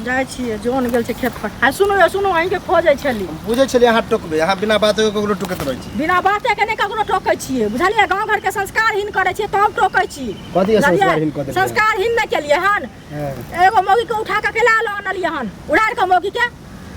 जाय छियै जोन गेल छै खेत पर। आ सुनो अहीं के खोजै छली। बुझै छलियै अहाँ टोकबे, अहाँ बिना बाते ककरो टोकैत रहै छी। बिना बाते के नै ककरो टोकै छियै, बुझलियै? गांव घर के संस्कारहीन करै छियै तब टोकै छी। कथि संस्कारहीन कऽ देलियै? संस्कारहीन नै केलियै हन। एगो मौगी के उठा के केला लो आनलियै हन, उड़ार के मौगी के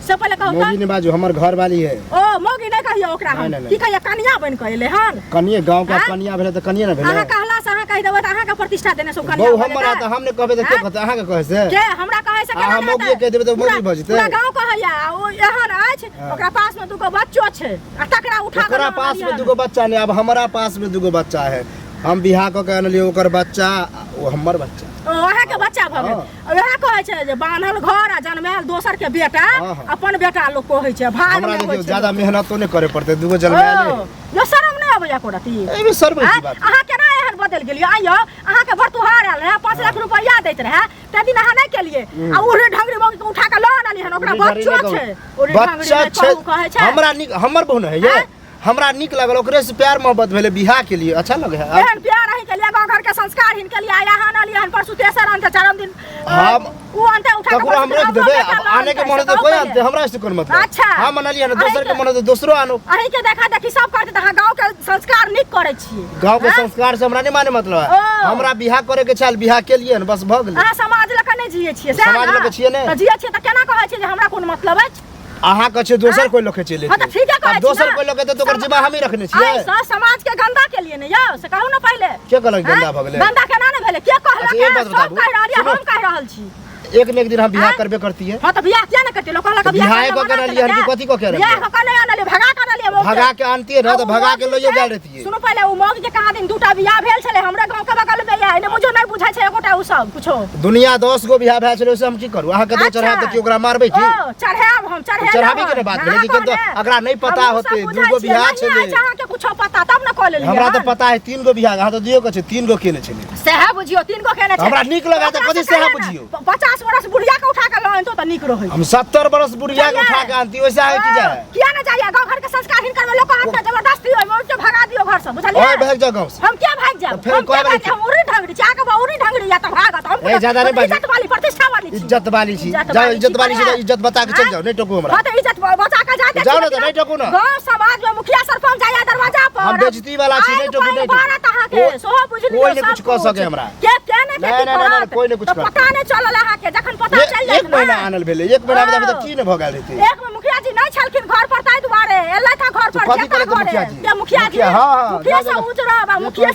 से पहले कहू। मौगी ने बाजू, हमर घर वाली है। ओ मौगी नै कहियो ओकरा हम की कहिया कनिया बन के एले हन। कनिये गांव का कनिया भेले त कनिये न भेले। अहाँ कहला से अहाँ कहि देबै त अहाँ के प्रतिष्ठा देने सो कनिया। बहु हमरा त हमने कहबे त के कहत, अहाँ के कहै से के हमरा कहै से केना? अहाँ मौगी कह देबै त मौगी भजते। पूरा गांव कहैया ओ एहन अछि, ओकरा पास में दुगो बच्चो छै आ तकरा उठा के ओकरा पास में दुगो बच्चा नै, अब हमरा पास में दुगो बच्चा है। हम बियाह क के आनलिए ओकर बच्चा, ओ हमर बच्चा। ओ अहाँ के बच्चा भ गेल। वएह कहै छै जे बान्हल घर आ जन्मायल दोसर के बेटा अपन बेटा लोग कहै छै। भाग हमरा देखियो ज्यादा मेहनतो नै करे पड़ते, दुगो जन्मायल है। यो शरम नै आबै एको रती? एमे शर्म की बात? अहाँ केना एहन बदल गेलियै? आइयो अहाँ के बरतुहार आयल रहे, 5 लाख रुपया दैत रहे, ते दिन अहाँ नै केलियै। आ उरे ढंगरी मौगी के उठा के ल आनली हन, ओकरा बच्चो छै। उरे ढंगरी कहै छै हमरा निक, हमर बहन है ये। हमरा निक लागल, ओकरे से प्यार मोहब्बत भेले, बियाह के लिए अच्छा लगे है। एहन प्यार अहीं के लिए गांव घर के संस्कारहीन के लिए आया हन आलिया हन। परसु तेसर अंत चारम दिन हम उ अंत उठा के ककरो हम रोक देबे। आने के मन तो कोई आनते, हमरा से कोन मतलब। अच्छा हम आनलिए ना, दोसर के मन तो दोसरो आनो। अहीं के देखा देखी सब करते त अहाँ गांव के संस्कार निक करे छियै। गांव के संस्कार से हमरा नै माने मतलब है। हमरा बियाह करे के छल, बियाह के लिए न, बस भ गेलै। अहाँ समाज लक नै जियै छियै, समाज लक छियै नै त जियै छियै त केना कहै छियै जे हमरा कोन मतलब अछि? अहाँ कह छै दोसर कोई लोग चले। हां त ठीक है कहै छी। दोसर कोई लोग त ओकर जिम्मा हम ही रखने छियै। ऐसा समाज के गंदा के लिए नै यौ, से कहू न पहले। के कहलक गंदा भ गेलै? गंदा केना नै भेले? के कहलक? अच्छा, एक बात सब कह रहलियै, हम कह रहल छी। एक न एक दिन हम बियाह करबे करती है। हां त बियाह किया न करते? लोग कहलक बियाह को कर लिया कि कथि को कह रहे? बियाह को नै आनलिए, भगा कर आनलिए। भगा के आनती है ना, तो भगा के लइए गेल रहती है। सुनो पहले उ मौगी के कहा दिन दुटा बियाह भेल छले हमरे गांव के बगल में। या ने मुझे नै बुझाय छै एकोटा उ सब कुछो। दुनिया 10 गो बियाह भेल छले, से हम की करू? अहाँ के दो चढ़ा के ओकरा मारबै की? ओ चढ़ाब हम चढ़ाबी के बात भेलै कि तो अकरा नै पता होते दुगो बियाह छले। अहाँ के कुछो पता तब न कह लेलिए। हमरा तो पता है 3 गो बियाह, अहाँ तो दियो के छै 3 गो केने छले। सेहा बुझियो 3 गो केने छै। हमरा नीक लगा त कथि सेहा बुझियो? 50 वर्ष बुढ़िया के उठा के ल आनतो त नीक रहै। हम 70 वर्ष बुढ़िया के उठा के आनती, ओइसे आगे की जाय? किया न जाइए? गांव घर के संस्कारहीन करबे लोग हाथ में जबरदस्ती होय मोर के भगा दियो घर से, बुझलिए? ओए भाग जा गांव से। हम क्या भाग जाब? फिर कोई बात नहीं। हम उरी ढंगरी चाह के उरी ढंगरी या त भागत हम। ए ज्यादा नहीं बाजी। इज्जत वाली प्रतिष्ठा वाली छी। इज्जत वाली छी। जाओ इज्जत वाली छी, इज्जत बता के चल जाओ, नहीं टोको हमरा। हां त इज्जत बचा के जा। जाओ ना, तो नहीं टोको ना। गांव समाज में मुखिया सरपंच आया दरवाजा पर। हम बेइज्जती वाला छी, नहीं टोको, नहीं बारह कहा के सोहो बुझलियो। कोई नहीं कुछ कह सके हमरा। के ने नहीं, कोई नहीं कुछ कर। पता नहीं चलल अहाँ के, जखन पता चल जाय। 1 महीना आनल भेले, 1 महीना में त की न भ गेल रहते। एक में मुखिया जी नहीं छलखिन घर पर, ताई दुआरे एलै था घर पर। कथि करे मुखिया जी? के मुखिया जी? हां मुखिया से उजरा बा मुखिया।